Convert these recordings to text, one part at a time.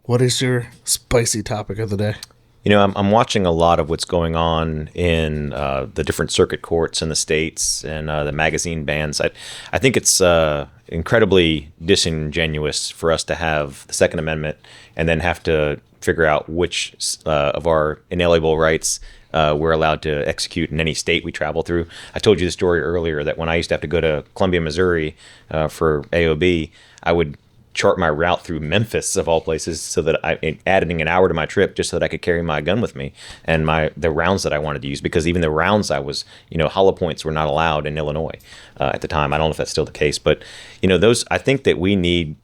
What is your spicy topic of the day? I'm watching a lot of what's going on in the different circuit courts in the states and the magazine bans. I think it's incredibly disingenuous for us to have the Second Amendment and then have to figure out which of our inalienable rights we're allowed to execute in any state we travel through. I told you the story earlier that when I used to have to go to Columbia, Missouri for AOB, I would chart my route through Memphis of all places so that I adding an hour to my trip just so that I could carry my gun with me and the rounds that I wanted to use, because even the rounds hollow points were not allowed in Illinois at the time. I don't know if that's still the case, but those, I think that we need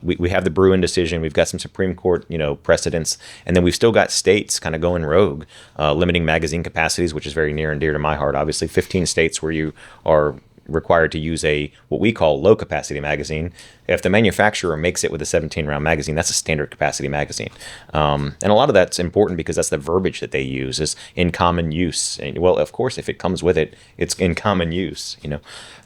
we have the Bruin decision. We've got some Supreme Court, precedents, and then we've still got states kind of going rogue, limiting magazine capacities, which is very near and dear to my heart. Obviously, 15 states where you are required to use what we call low capacity magazine. If the manufacturer makes it with a 17 round magazine, that's a standard capacity magazine. And a lot of that's important because that's the verbiage that they use is in common use. And, well, of course, if it comes with it, it's in common use,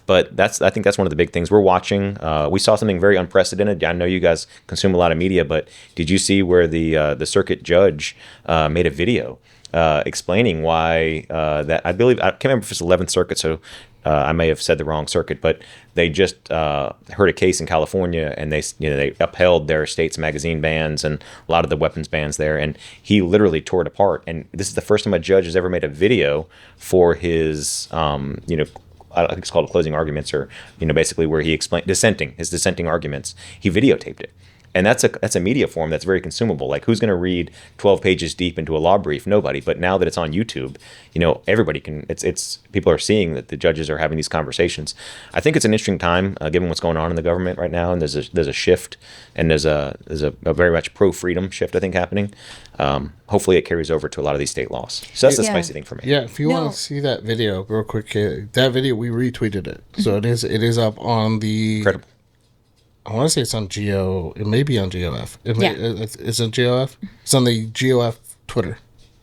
But I think that's one of the big things we're watching. We saw something very unprecedented. I know you guys consume a lot of media, but did you see where the circuit judge made a video explaining why that I can't remember if it's 11th Circuit, so I may have said the wrong circuit, but they just heard a case in California, and they upheld their state's magazine bans and a lot of the weapons bans there, and he literally tore it apart. And this is the first time a judge has ever made a video for his I think it's called closing arguments, or basically where he explained his dissenting arguments. He videotaped it. And that's a media form that's very consumable. Like, who's going to read 12 pages deep into a law brief? Nobody. But now that it's on YouTube, everybody can. It's people are seeing that the judges are having these conversations. I think it's an interesting time given what's going on in the government right now, and there's a shift, and there's a very much pro freedom shift, I think, happening. Hopefully, it carries over to a lot of these state laws. So that's the spicy thing for me. Yeah, if you want to see that video real quick, that video we retweeted it, so it is up on the. Incredible. I want to say it's on Geo. It may be on GOF. It's on GOF. It's on the GOF Twitter.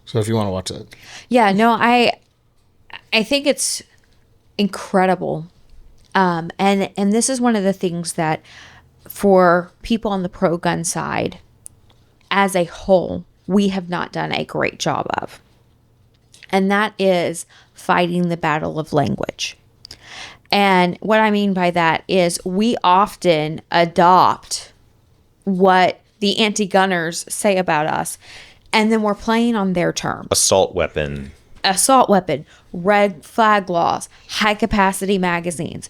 So if you want to watch that. Yeah, no, I think it's incredible. And this is one of the things that for people on the pro-gun side, as a whole, we have not done a great job of. And that is fighting the battle of language. And what I mean by that is we often adopt what the anti-gunners say about us, and then we're playing on their terms. Assault weapon, red flag laws, high-capacity magazines.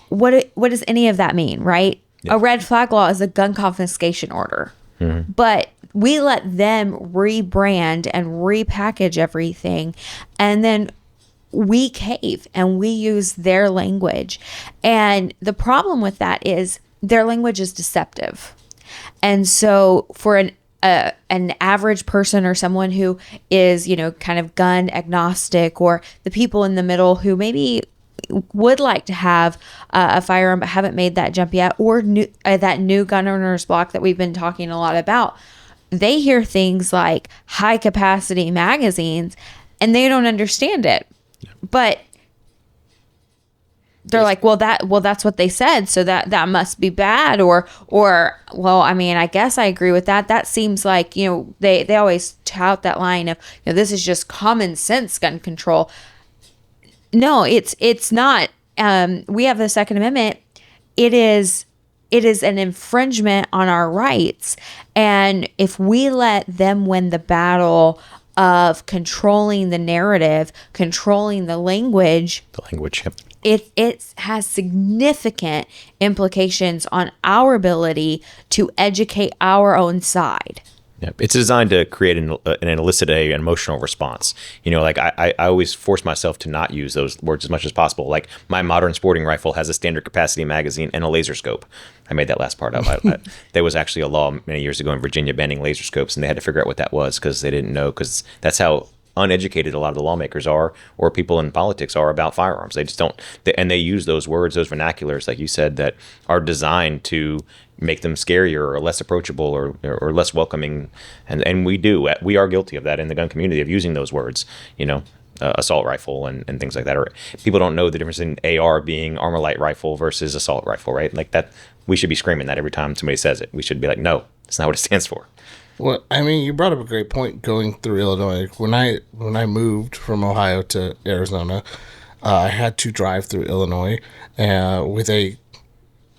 What does any of that mean, right? Yeah. A red flag law is a gun confiscation order. Mm-hmm. But we let them rebrand and repackage everything, and then we cave and we use their language. And the problem with that is their language is deceptive. And so for an average person or someone who is, kind of gun agnostic, or the people in the middle who maybe would like to have a firearm but haven't made that jump yet, or that new gun owners block that we've been talking a lot about, they hear things like high capacity magazines and they don't understand it. But they're like, well, that's what they said, so that must be bad, or well, I mean, I guess I agree with that. That seems like, they always tout that line of, this is just common sense gun control. No, it's not. We have the Second Amendment. It is an infringement on our rights, and if we let them win the battle of controlling the narrative, controlling the language. Yep. It has significant implications on our ability to educate our own side. Yep. It's designed to create an elicit an emotional response. I always force myself to not use those words as much as possible. Like, my modern sporting rifle has a standard capacity magazine and a laser scope. I made that last part up. There was actually a law many years ago in Virginia banning laser scopes, and they had to figure out what that was because they didn't know, because that's how uneducated a lot of the lawmakers are, or people in politics are, about firearms. They just don't, and they use those words, those vernaculars, like you said, that are designed to make them scarier or less approachable or less welcoming. And we are guilty of that in the gun community, of using those words, assault rifle and things like that. Or people don't know the difference in AR being armor light rifle versus assault rifle, right? Like that, we should be screaming that every time somebody says it. We should be like, no, that's not what it stands for. Well, I mean, you brought up a great point going through Illinois. When I moved from Ohio to Arizona, I had to drive through Illinois with a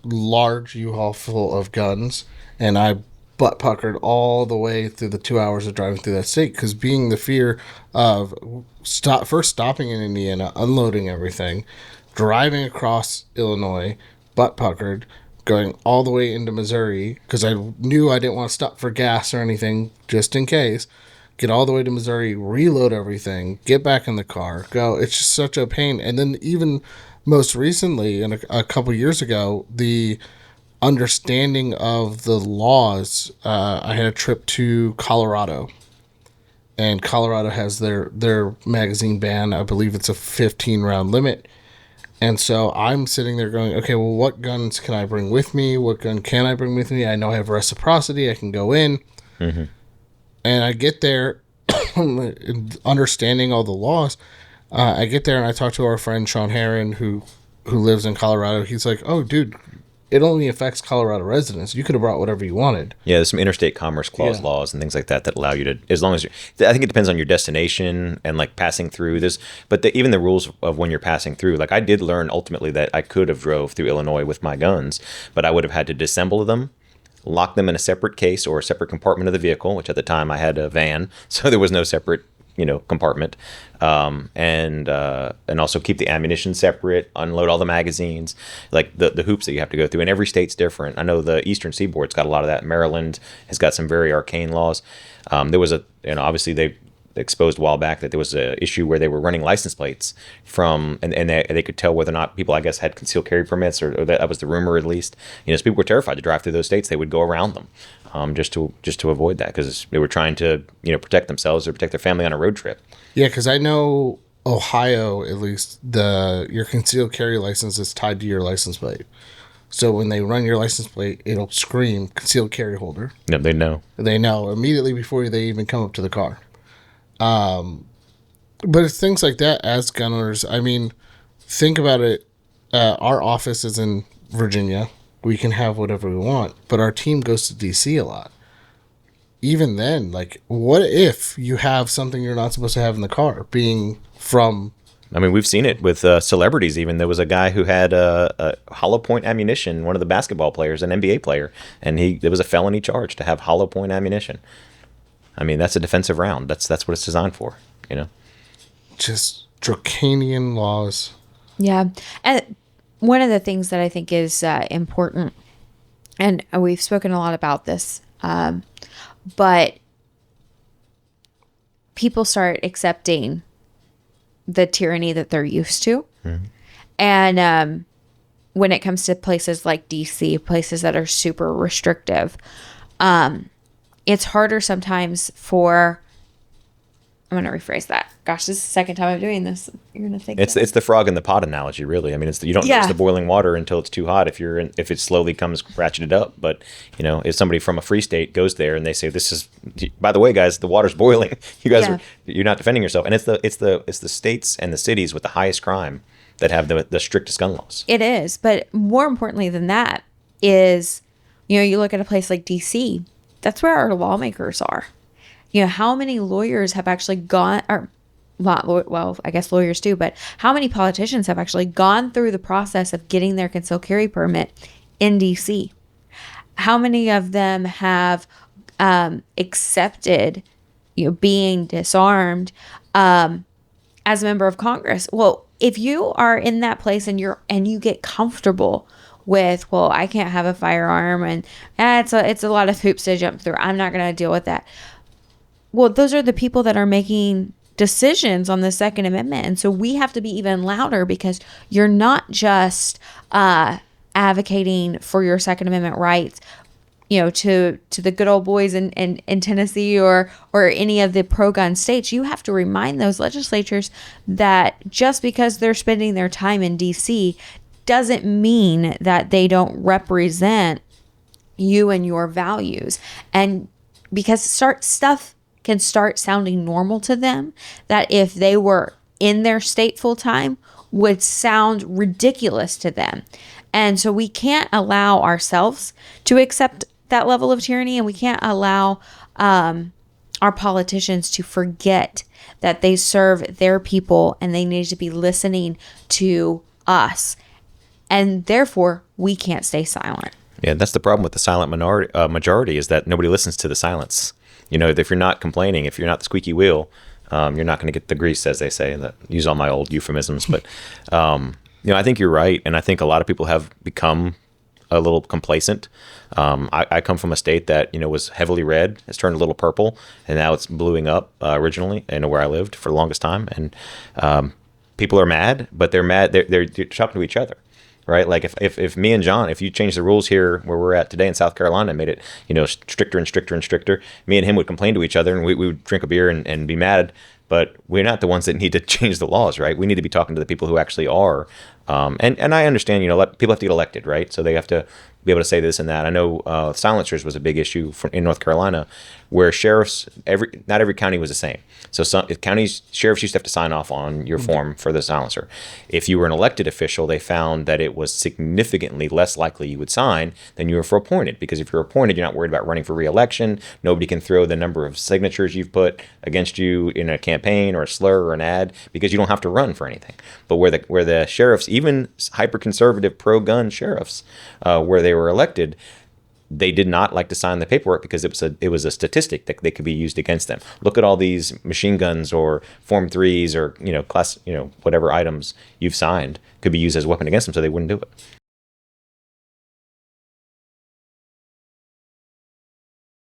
large U-Haul full of guns, and I butt puckered all the way through the 2 hours of driving through that state, because being the fear of first stopping in Indiana, unloading everything, driving across Illinois, butt puckered, going all the way into Missouri, because I knew I didn't want to stop for gas or anything, just in case. Get all the way to Missouri, reload everything, get back in the car, go. It's just such a pain. And then even most recently, and a couple years ago, the understanding of the laws, I had a trip to Colorado, and Colorado has their magazine ban. I believe it's a 15 round limit. And so I'm sitting there going, okay, well, what guns can I bring with me? What gun can I bring with me? I know I have reciprocity. I can go in. Mm-hmm. And I get there, understanding all the laws. I get there and I talk to our friend Sean Herron, who lives in Colorado. He's like, oh, dude, it only affects Colorado residents. You could have brought whatever you wanted. Yeah, there's some interstate commerce clause laws and things like that allow you to, as long as I think it depends on your destination and like passing through this. But even the rules of when you're passing through, like I did learn ultimately that I could have drove through Illinois with my guns, but I would have had to disassemble them, lock them in a separate case or a separate compartment of the vehicle, which at the time I had a van, so there was no separate compartment, and also keep the ammunition separate, unload all the magazines, like the hoops that you have to go through. And every state's different. I know the Eastern Seaboard's got a lot of that. Maryland has got some very arcane laws. There was obviously they exposed a while back that there was a issue where they were running license plates from, and they could tell whether or not people, I guess, had concealed carry permits, or that was the rumor at least. So people were terrified to drive through those states. They would go around them. Just to avoid that, because they were trying to protect themselves or protect their family on a road trip. Yeah, because I know Ohio, at least, your concealed carry license is tied to your license plate. So when they run your license plate, it'll scream concealed carry holder. No, they know. They know immediately before they even come up to the car. But it's things like that as gun owners. I mean, think about it. Our office is in Virginia. We can have whatever we want, but our team goes to DC a lot. Even then, like, what if you have something you're not supposed to have in the car, being from... I mean, we've seen it with celebrities even. There was a guy who had a hollow point ammunition, one of the basketball players, an NBA player, and there was a felony charge to have hollow point ammunition. I mean, that's a defensive round. That's what it's designed for, Just draconian laws. Yeah. And one of the things that I think is important, and we've spoken a lot about this, but people start accepting the tyranny that they're used to. Mm-hmm. And when it comes to places like DC, places that are super restrictive, it's harder sometimes for... I'm going to rephrase that. Gosh, this is the second time I'm doing this. You're going to think it's the frog in the pot analogy, really. I mean, you don't notice the boiling water until it's too hot if it slowly comes ratcheted up. But if somebody from a free state goes there and they say, "This is, by the way, guys, the water's boiling. You guys you're not defending yourself." And it's the states and the cities with the highest crime that have the strictest gun laws. It is, but more importantly than that is, you look at a place like DC. That's where our lawmakers are. How many lawyers have actually gone, or not, well, I guess lawyers do, but how many politicians have actually gone through the process of getting their concealed carry permit in DC? How many of them have accepted, being disarmed as a member of Congress? Well, if you are in that place and you get comfortable with, well, I can't have a firearm, and it's a lot of hoops to jump through, I'm not going to deal with that. Well, those are the people that are making decisions on the Second Amendment. And so we have to be even louder, because you're not just advocating for your Second Amendment rights, to the good old boys in Tennessee or any of the pro-gun states. You have to remind those legislatures that just because they're spending their time in D.C. doesn't mean that they don't represent you and your values. And because stuff can start sounding normal to them, that if they were in their state full time would sound ridiculous to them. And so we can't allow ourselves to accept that level of tyranny, and we can't allow our politicians to forget that they serve their people and they need to be listening to us. And therefore, we can't stay silent. Yeah, that's the problem with the silent majority is that nobody listens to the silence. You know, if you're not complaining, if you're not the squeaky wheel, you're not going to get the grease, as they say. And use all my old euphemisms, but I think you're right, and I think a lot of people have become a little complacent. I come from a state that was heavily red. It's turned a little purple, and now it's bluing up. Originally, where I lived for the longest time, and people are mad, but they're mad. They're talking to each other. Right, like if me and John, if you change the rules here where we're at today in South Carolina and made it, stricter and stricter and stricter, me and him would complain to each other, and we would drink a beer and be mad. But we're not the ones that need to change the laws, right? We need to be talking to the people who actually are. And I understand, people have to get elected, right? So they have to be able to say this and that. I know silencers was a big issue in North Carolina, where sheriffs, not every county was the same. So some counties, sheriffs used to have to sign off on your form for the silencer. If you were an elected official, they found that it was significantly less likely you would sign than you were for appointed. Because if you're appointed, you're not worried about running for re-election. Nobody can throw the number of signatures you've put against you in a campaign or a slur or an ad, because you don't have to run for anything. But where the sheriffs, even hyper-conservative pro-gun sheriffs, where they were elected, they did not like to sign the paperwork because it was a statistic that they could be used against them. Look at all these machine guns or Form 3s or class whatever items you've signed could be used as a weapon against them, so they wouldn't do it.